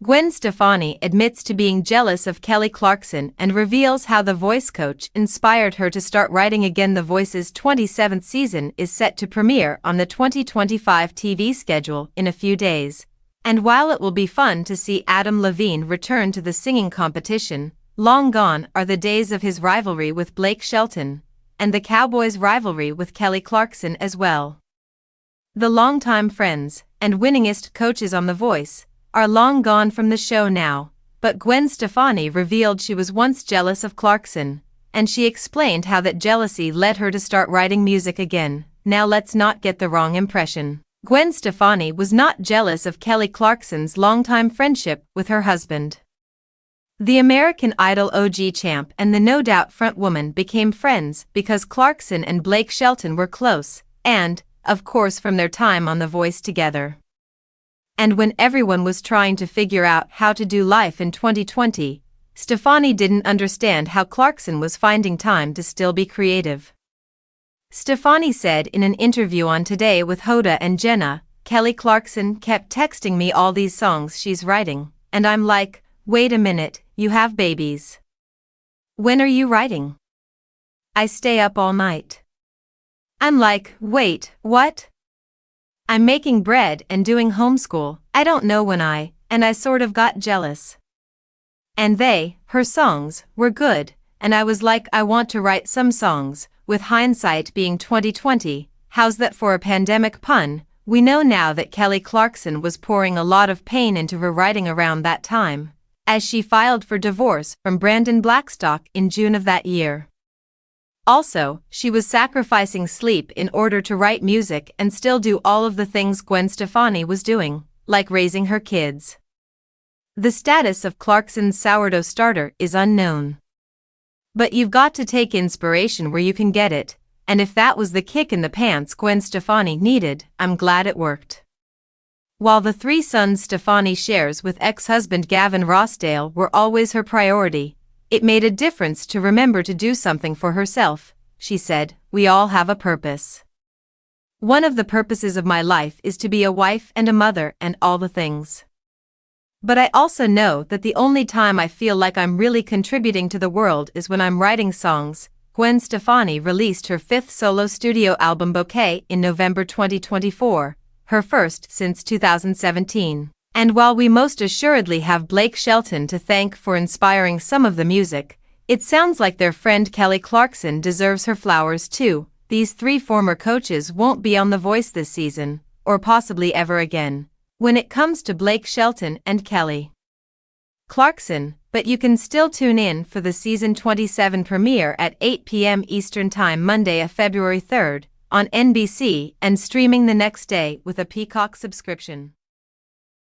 Gwen Stefani admits to being jealous of Kelly Clarkson and reveals how the voice coach inspired her to start writing again. The Voice's 27th season is set to premiere on the 2025 TV schedule in a few days. And while it will be fun to see Adam Levine return to the singing competition, long gone are the days of his rivalry with Blake Shelton, and the Cowboys' rivalry with Kelly Clarkson as well. The longtime friends and winningest coaches on The Voice are long gone from the show now, but Gwen Stefani revealed she was once jealous of Clarkson, and she explained how that jealousy led her to start writing music again. Now let's not get the wrong impression. Gwen Stefani was not jealous of Kelly Clarkson's longtime friendship with her husband. The American Idol OG champ and the No Doubt frontwoman became friends because Clarkson and Blake Shelton were close, and, of course, from their time on The Voice together. And when everyone was trying to figure out how to do life in 2020, Stefani didn't understand how Clarkson was finding time to still be creative. Stefani said in an interview on Today with Hoda and Jenna, "Kelly Clarkson kept texting me all these songs she's writing, and I'm like, wait a minute, you have babies. When are you writing? I stay up all night." I'm like, wait, what? I'm making bread and doing homeschool, I don't know when and I sort of got jealous. And her songs, were good, and I was like, I want to write some songs. With hindsight being 2020, how's that for a pandemic pun? We know now that Kelly Clarkson was pouring a lot of pain into her writing around that time, as she filed for divorce from Brandon Blackstock in June of that year. Also, she was sacrificing sleep in order to write music and still do all of the things Gwen Stefani was doing, like raising her kids. The status of Clarkson's sourdough starter is unknown. But you've got to take inspiration where you can get it, and if that was the kick in the pants Gwen Stefani needed, I'm glad it worked. While the 3 sons Stefani shares with ex-husband Gavin Rossdale were always her priority, it made a difference to remember to do something for herself. She said, "We all have a purpose. One of the purposes of my life is to be a wife and a mother and all the things. But I also know that the only time I feel like I'm really contributing to the world is when I'm writing songs." Gwen Stefani released her 5th solo studio album Bouquet in November 2024, her first since 2017. And while we most assuredly have Blake Shelton to thank for inspiring some of the music, it sounds like their friend Kelly Clarkson deserves her flowers too. These 3 former coaches won't be on The Voice this season, or possibly ever again, when it comes to Blake Shelton and Kelly Clarkson, but you can still tune in for the season 27 premiere at 8 p.m. Eastern Time Monday, February 3rd, on NBC and streaming the next day with a Peacock subscription.